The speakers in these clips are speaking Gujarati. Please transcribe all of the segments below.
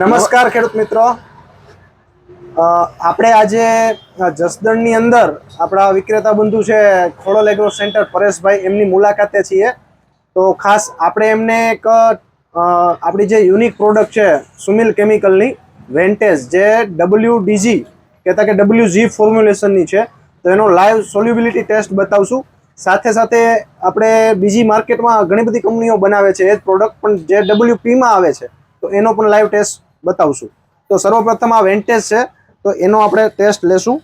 નમસ્કાર ખેડૂત મિત્રો, આપણે આજે જસદણની અંદર આપણા વિક્રેતા બંધુ છે ખોડલ એગ્રો સેન્ટર પરેશભાઈ એમની મુલાકાતે છીએ. તો ખાસ આપણે એમને એક આપણી જે યુનિક પ્રોડક્ટ છે સુમિલ કેમિકલની વેન્ટેજ જે WDG કહેતા કે WG ફોર્મ્યુલેશનની છે, તો એનો લાઈવ સોલ્યુબિલિટી ટેસ્ટ બતાવશું. સાથે સાથે આપણે બીજી માર્કેટમાં ઘણી બધી કંપનીઓ બનાવે છે એ જ પ્રોડક્ટ, પણ જે WPમાં આવે છે તો એનો પણ લાઈવ ટેસ્ટ બતાવશું. તો સર્વપ્રથમ આ વેન્ટેજ છે તો એનો આપણે ટેસ્ટ લેશું.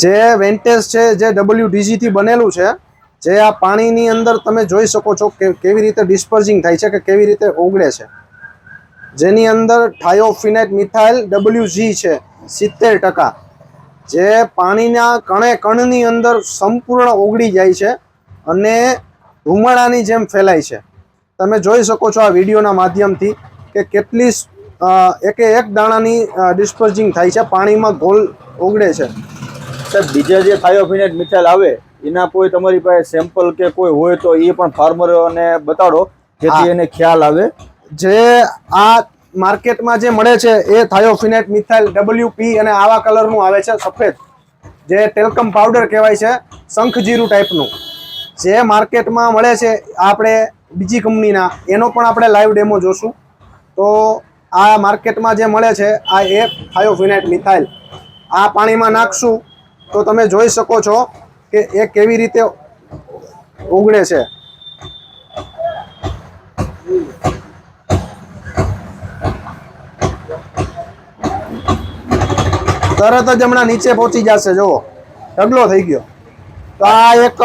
જે વેન્ટેજ છે જે WDG થી બનેલું છે, જે આ પાણીની અંદર તમે જોઈ શકો છો કે કેવી રીતે ડિસ્પર્જિંગ થાય છે, કે કેવી રીતે ઓગળે છે. જેની અંદર થાયોફિનાઇટ મિથાઇલ WG છે 70%, જે પાણીના કણે કણની અંદર સંપૂર્ણ ઓગળી જાય છે અને ધુમાડાની જેમ ફેલાય છે. તમે જોઈ શકો છો આ વિડીયોના માધ્યમથી કે કેટલી એકે એક દાણાની ડિસ્પર્જિંગ થાય છે, પાણીમાં ગોળ ઓગળે છે. સાહેબ, બીજા જે થાયોફિનાઇટ મિથાઇલ આવે એના કોઈ તમારી પાસે સેમ્પલ કે કોઈ હોય તો એ પણ ફાર્મરોને બતાડો, જેથી એને ખ્યાલ આવે. જે આ માર્કેટમાં જે મળે છે એ થાયોફિનાઇટ મિથાઇલ WP અને આવા કલરનું આવે છે, સફેદ, જે ટેલ્કમ પાવડર કહેવાય છે, શંખજીરું ટાઈપનું. જે માર્કેટમાં મળે છે આપણે બીજી કંપનીના, એનો પણ આપણે લાઈવ ડેમો જોશું. તો આ માર્કેટમાં જે મળે છે આ એ થાયોફિનાઇટ મિથાઇલ આ પાણીમાં નાખશું તો તમે જોઈ શકો છો કે એ કેવી રીતે ઓગળે છે. તરત જ હમણાં નીચે પહોંચી જશે, જુઓ ઢગલો થઈ ગયો. તો આ એક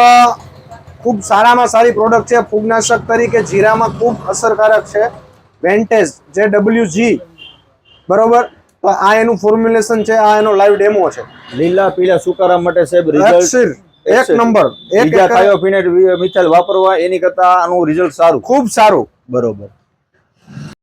ખૂબ સારામાં સારી પ્રોડક્ટ છે, ફૂગનાશક તરીકે જીરામાં ખૂબ અસરકારક છે વેન્ટેજ જે WG, બરોબર. તો આ એનું ફોર્મ્યુલેશન છે, આ એનો લાઈવ ડેમો છે. લીલા પીળા સુકારા માટે સાહેબ રિઝલ્ટ એક નંબર. બીજા થાયોફિનાઇટ મિથાઇલ વાપરવા એની કરતા આનું રિઝલ્ટ સારું, ખૂબ સારું. બરોબર.